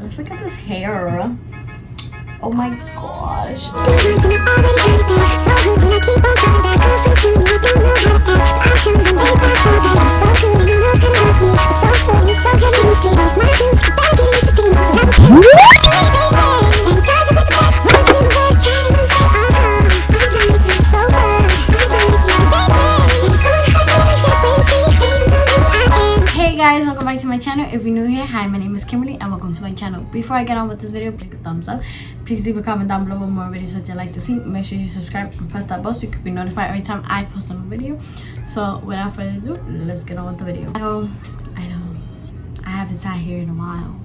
Let's look at this hair. Oh my gosh. Hey guys, welcome back to my channel. If you're new here, hi, my name is Kimberly and welcome to my channel. Before I get on with this video, please give a thumbs up. Please leave a comment down below with more videos that you'd like to see. Make sure you subscribe and press that bell so you can be notified every time I post a new video. So without further ado, let's get on with the video. I know I haven't sat here in a while.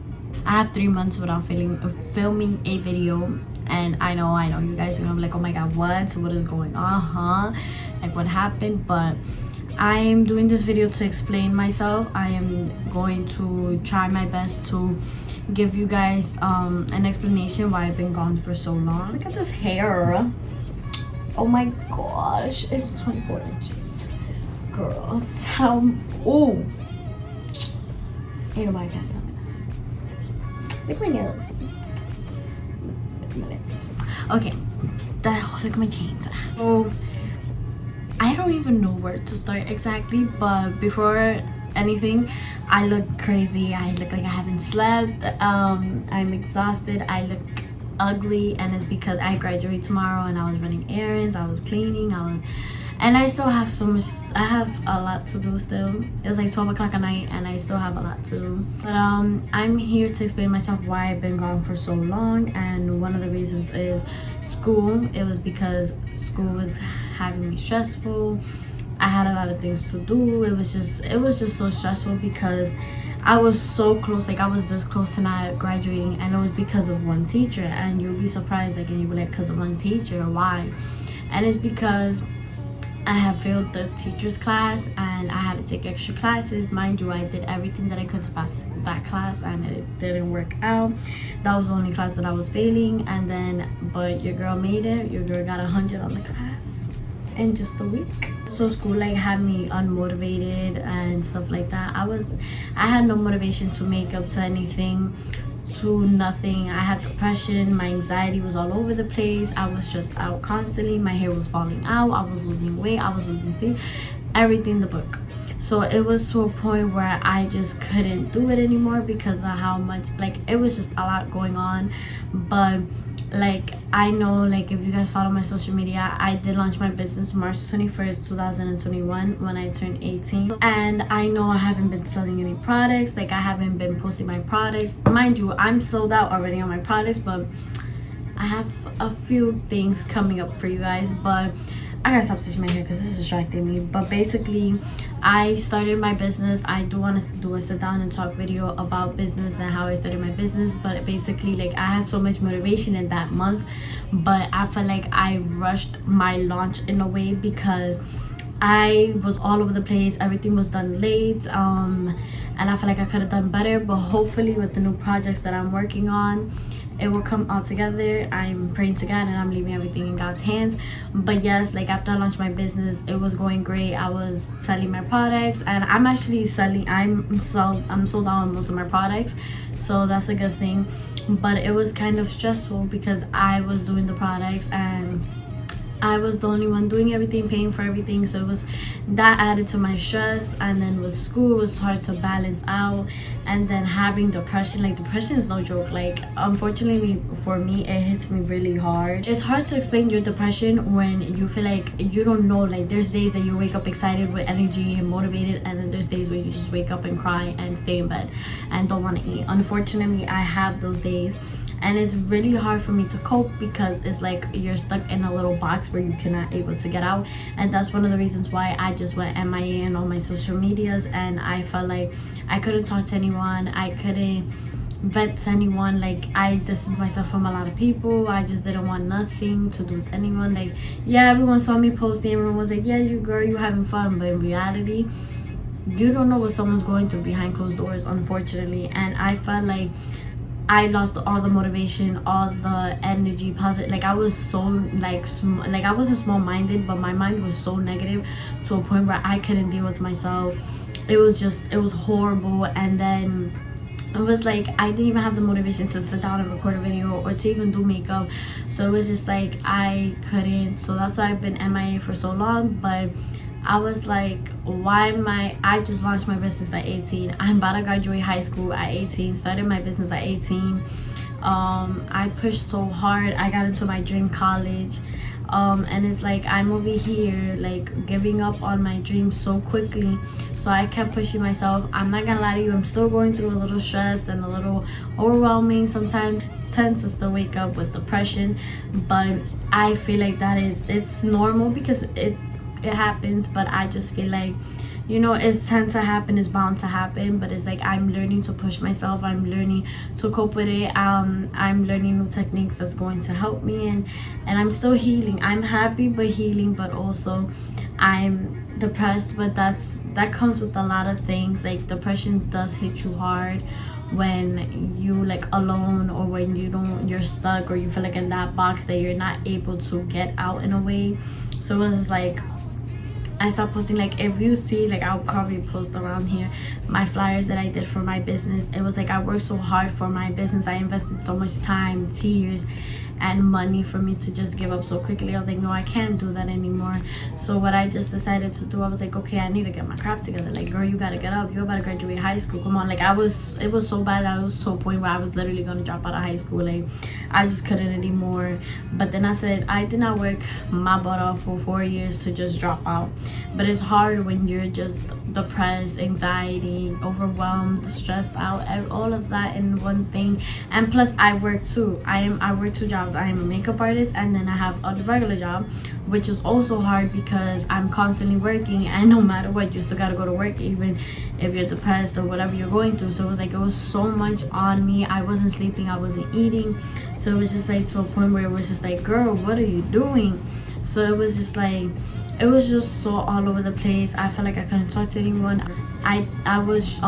I have 3 months without filming a video, and I know you guys are gonna be like, oh my god, what is going on, like what happened? But I'm doing this video to explain myself. I am going to try my best to give you guys an explanation why I've been gone for so long. Look at this hair. Oh my gosh, it's 24 inches. Girl, tell me. Oh, ain't nobody can tell me that. Look at my nails. Look at my lips. Okay, look at my jeans. Oh, I don't even know where to start exactly, but before anything, I look crazy. I look like I haven't slept. I'm exhausted. I look ugly, and it's because I graduate tomorrow and I was running errands, I was cleaning, and I still have so much. I have a lot to do still. It's like 12 o'clock at night and I still have a lot to do. But I'm here to explain myself why I've been gone for so long, and one of the reasons is school. It was because school was having me stressful. I had a lot of things to do. It was just so stressful because I was so close. Like I was this close to not graduating, and it was because of one teacher. And you'll be surprised, like, and you'll be like, because of one teacher, why? And it's because I have failed the teacher's class and I had to take extra classes. Mind you, I did everything that I could to pass that class and it didn't work out. That was the only class that I was failing, but your girl made it. Your girl got 100 on the class in just a week. So school like had me unmotivated and stuff like that. I had no motivation to make up to anything, to nothing. I had depression. My anxiety was all over the place. I was stressed out constantly. My hair was falling out. I was losing weight. I was losing sleep. Everything in the book. So it was to a point where I just couldn't do it anymore because of how much, like, it was just a lot going on. But like, I know, like, if you guys follow my social media, I did launch my business March 21st 2021 when I turned 18, and I know I haven't been selling any products. Like, I haven't been posting my products. Mind you, I'm sold out already on my products, but I have a few things coming up for you guys. But I gotta stop stitching my hair because this is distracting me. But basically, I started my business. I do want to do a sit down and talk video about business and how I started my business. But basically, like, I had so much motivation in that month, but I felt like I rushed my launch in a way because I was all over the place. Everything was done late, and I feel like I could have done better. But hopefully with the new projects that I'm working on, it will come all together. I'm praying to God and I'm leaving everything in God's hands. But yes, like, after I launched my business, it was going great. I was selling my products, and I'm actually selling, I'm sold out on most of my products, so that's a good thing. But it was kind of stressful because I was doing the products and I was the only one doing everything, paying for everything. So it was that added to my stress. And then with school, it was hard to balance out. And then having depression, like, depression is no joke. Like, unfortunately for me, it hits me really hard. It's hard to explain your depression when you feel like you don't know. Like, there's days that you wake up excited with energy and motivated, and then there's days where you just wake up and cry and stay in bed and don't want to eat. Unfortunately, I have those days. And it's really hard for me to cope because it's like you're stuck in a little box where you cannot able to get out. And that's one of the reasons why I just went MIA on all my social medias, and I felt like I couldn't talk to anyone. I couldn't vent to anyone. Like, I distanced myself from a lot of people. I just didn't want nothing to do with anyone. Like, yeah, everyone saw me posting. Everyone was like, yeah, you having fun. But in reality, you don't know what someone's going through behind closed doors, unfortunately. And I felt like I lost all the motivation, all the energy, positive. Like, I was so like I wasn't small-minded, but my mind was so negative to a point where I couldn't deal with myself. It was horrible. And then it was like I didn't even have the motivation to sit down and record a video or to even do makeup. So it was just like I couldn't. So that's why I've been MIA for so long. But I was like, why am I just launched my business at 18. I'm about to graduate high school at 18, started my business at 18. I pushed so hard. I got into my dream college. And it's like I'm over here like giving up on my dreams so quickly. So I kept pushing myself. I'm not gonna lie to you, I'm still going through a little stress and a little overwhelming sometimes. Tend to still wake up with depression, but I feel like it's normal because it happens. But I just feel like, you know, it's tend to happen, it's bound to happen. But it's like I'm learning to push myself, I'm learning to cope with it. I'm learning new techniques that's going to help me, and I'm still healing. I'm happy but healing, but also I'm depressed. But that comes with a lot of things. Like depression does hit you hard when you like alone, or when you're stuck, or you feel like in that box that you're not able to get out in a way. So it was just like I stopped posting. Like if you see, like I'll probably post around here my flyers that I did for my business. It was like I worked so hard for my business. I invested so much time, tears, and money for me to just give up so quickly. I was like, no, I can't do that anymore. So what I just decided to do, I was like, okay, I need to get my crap together. Like, girl, you gotta get up. You're about to graduate high school. Come on. Like it was so bad. I was to a point where I was literally gonna drop out of high school. Like I just couldn't anymore. But then I said, I did not work my butt off for 4 years to just drop out. But it's hard when you're just depressed, anxiety, overwhelmed, stressed out, all of that in one thing. And plus I work too. I work 2 jobs. I am a makeup artist, and then I have a regular job, which is also hard because I'm constantly working, and no matter what, you still gotta go to work even if you're depressed or whatever you're going through. So it was like it was so much on me. I wasn't sleeping, I wasn't eating. So it was just like to a point where it was just like, girl, what are you doing? So it was just like, it was just so all over the place. I felt like I couldn't talk to anyone. I was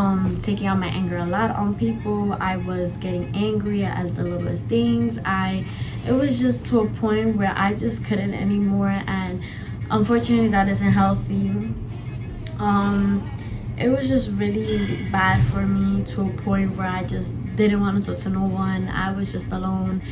taking out my anger a lot on people. I was getting angry at the littlest things. It was just to a point where I just couldn't anymore, and unfortunately that isn't healthy. It was just really bad for me to a point where I just didn't want to talk to no one. I was just alone,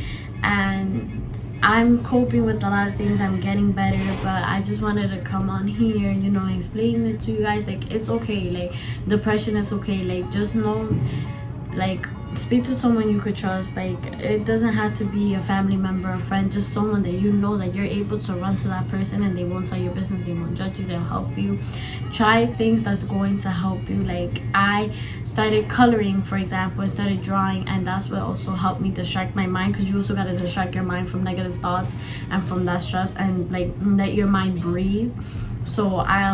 and I'm coping with a lot of things. I'm getting better, but I just wanted to come on here, you know, explain it to you guys. Like it's okay. Like depression is okay. Like just know, like speak to someone you could trust. Like it doesn't have to be a family member, a friend, just someone that you know that you're able to run to that person, and they won't tell your business, they won't judge you, they'll help you. Try things that's going to help you. Like I started coloring, for example, and started drawing, and that's what also helped me distract my mind, because you also got to distract your mind from negative thoughts and from that stress, and like let your mind breathe. So I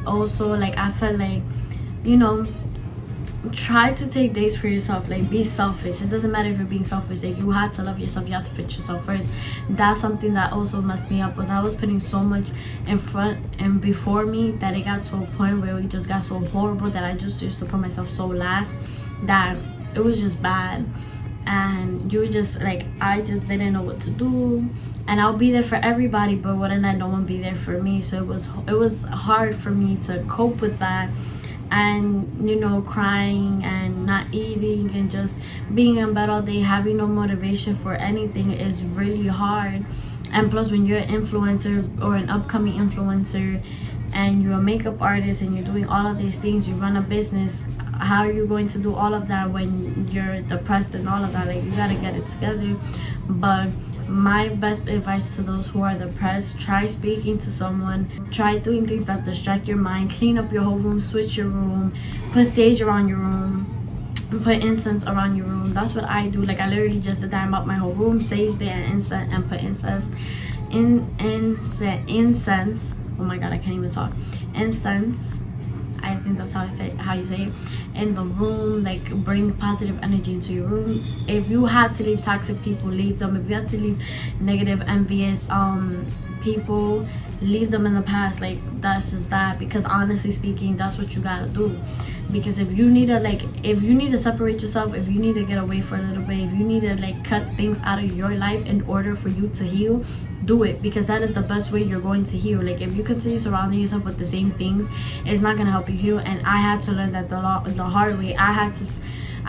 also, like I felt like, you know, try to take days for yourself. Like be selfish. It doesn't matter if you're being selfish. Like you had to love yourself, you had to put yourself first. That's something that also messed me up, was I was putting so much in front and before me that it got to a point where it just got so horrible that I just used to put myself so last that it was just bad. And you just like, I just didn't know what to do, and I'll be there for everybody, but wouldn't I no one be there for me? So it was hard for me to cope with that. And you know, crying and not eating and just being in bed all day, having no motivation for anything is really hard. And plus when you're an influencer or an upcoming influencer and you're a makeup artist and you're doing all of these things, you run a business, how are you going to do all of that when you're depressed and all of that? Like you gotta get it together. But my best advice to those who are depressed, try speaking to someone, try doing things that distract your mind, clean up your whole room, switch your room, put sage around your room, put incense around your room. That's what I do. Like I literally just did that about my whole room, sage there and incense, and put incense. Oh my god, I can't even talk. Incense, I think that's how you say it, in the room. Like bring positive energy into your room. If you had to leave toxic people, leave them. If you had to leave negative, envious people, leave them in the past. Like that's just that, because honestly speaking, that's what you gotta do. Because if you need to separate yourself, if you need to get away for a little bit, if you need to like cut things out of your life in order for you to heal, do it, because that is the best way you're going to heal. Like if you continue surrounding yourself with the same things, it's not going to help you heal. And I had to learn that the hard way. I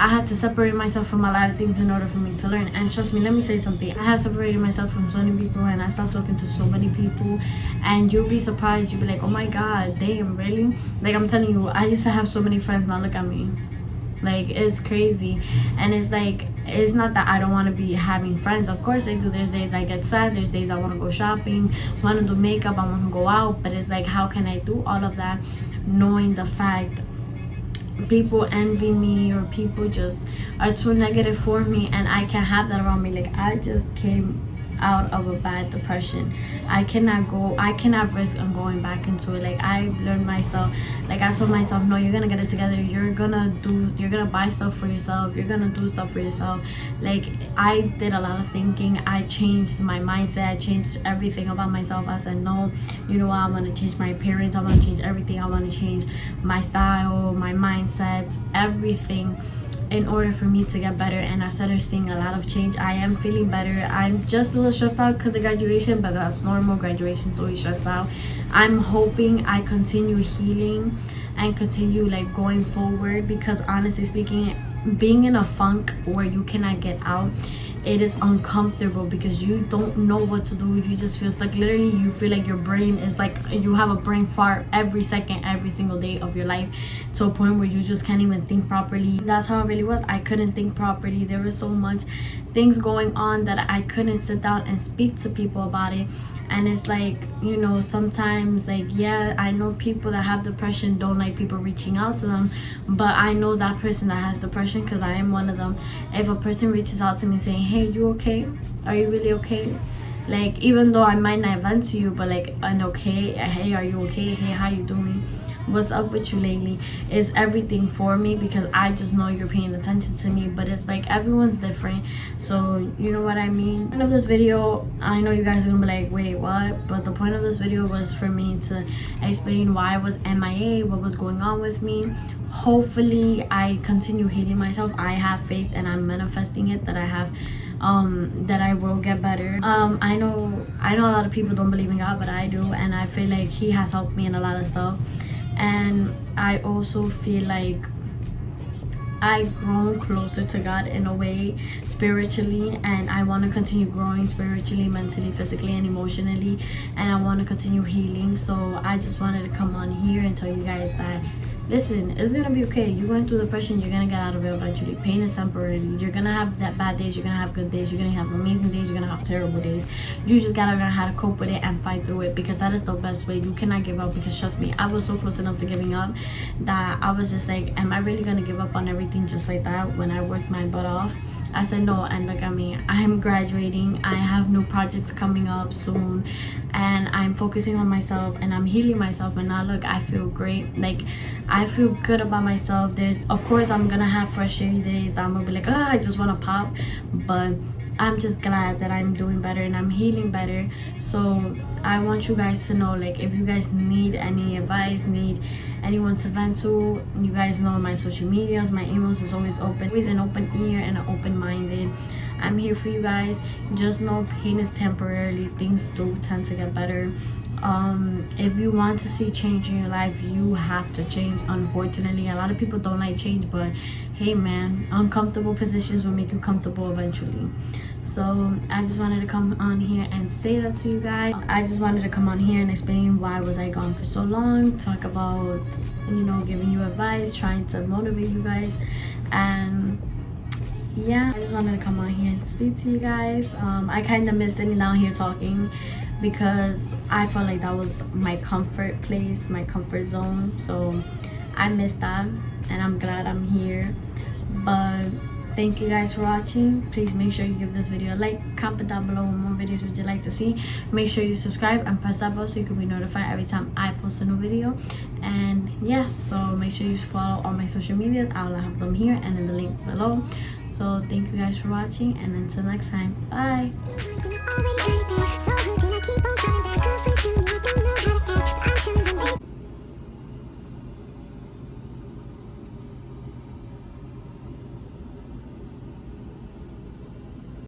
I had to separate myself from a lot of things in order for me to learn. And trust me, let me say something, I have separated myself from so many people, and I stopped talking to so many people, and you'll be surprised. You'll be like, oh my god, damn, really? Like, I'm telling you, I used to have so many friends, now look at me. Like, it's crazy. And it's like, it's not that I don't want to be having friends. Of course I do. There's days I get sad, there's days I want to go shopping, want to do makeup, I want to go out. But it's like, how can I do all of that knowing the fact people envy me, or people just are too negative for me, and I can't have that around me? Like, I just came out of a bad depression. I cannot risk on going back into it. Like, I've learned myself, like, I told myself, no, you're gonna get it together, you're gonna buy stuff for yourself, you're gonna do stuff for yourself. Like, I did a lot of thinking, I changed my mindset, I changed everything about myself. I said, no, you know what, I want to change my appearance, I want to change everything, I want to change my style, my mindset, everything, in order for me to get better. And I started seeing a lot of change. I am feeling better. I'm just a little stressed out because of graduation, but that's normal. Graduation's always stressed out. I'm hoping I continue healing and continue like going forward, because honestly speaking, being in a funk where you cannot get out, it is uncomfortable because you don't know what to do. You just feel stuck. Literally, you feel like your brain is like, you have a brain fart every second, every single day of your life, to a point where you just can't even think properly. That's how it really was. I couldn't think properly. There was so much things going on that I couldn't sit down and speak to people about it. And it's like, you know, sometimes, like, yeah, I know people that have depression don't like people reaching out to them, but I know that person that has depression, because I am one of them. If a person reaches out to me saying, hey, you okay? Are you really okay? Like, even though I might not vent to you, but like an okay, hey, are you okay? Hey, how you doing? What's up with you lately? Is everything for me, because I just know you're paying attention to me. But it's like, everyone's different, so you know what I mean. The point of this video, I know you guys are gonna be like, wait, what? But the point of this video was for me to explain why I was MIA, what was going on with me. Hopefully I continue healing myself. I have faith and I'm manifesting it, that I have that I will get better. I know a lot of people don't believe in God, but I do, and I feel like he has helped me in a lot of stuff. And I also feel like I've grown closer to God in a way, spiritually, and I want to continue growing spiritually, mentally, physically, and emotionally, and I want to continue healing. So I just wanted to come on here and tell you guys that, listen, it's gonna be okay. You're going through depression, you're gonna get out of it eventually. Pain is temporary. You're gonna have that bad days, you're gonna have good days, you're gonna have amazing days, you're gonna have terrible days. You just gotta learn how to cope with it and fight through it, because that is the best way. You cannot give up, because trust me, I was so close enough to giving up that I was just like, am I really gonna give up on everything just like that when I worked my butt off? I said no, and look at me. I am graduating, I have new projects coming up soon, and I'm focusing on myself and I'm healing myself, and now look, I feel great. Like, I feel good about myself. There's, of course, I'm gonna have frustrating days that I'm gonna be like, I just want to pop, but I'm just glad that I'm doing better and I'm healing better. So I want you guys to know, like, if you guys need any advice, need anyone to vent to, you guys know my social medias, my emails is always open, always an open ear and an open-minded. I'm here for you guys. Just know pain is temporarily. Things do tend to get better. If you want to see change in your life, you have to change. Unfortunately, a lot of people don't like change, but hey man, uncomfortable positions will make you comfortable eventually. So I just wanted to come on here and say that to you guys. I just wanted to come on here and explain why was I gone for so long, talk about, you know, giving you advice, trying to motivate you guys. And yeah, I just wanted to come on here and speak to you guys. I kind of missed sitting down here talking, because I felt like that was my comfort place, my comfort zone. So I missed that, and I'm glad I'm here. But thank you guys for watching. Please make sure you give this video a like, comment down below what more videos would you like to see. Make sure you subscribe and press that bell so you can be notified every time I post a new video. And yeah, so make sure you follow all my social media. I'll have them here and in the link below. So thank you guys for watching, and until next time, bye.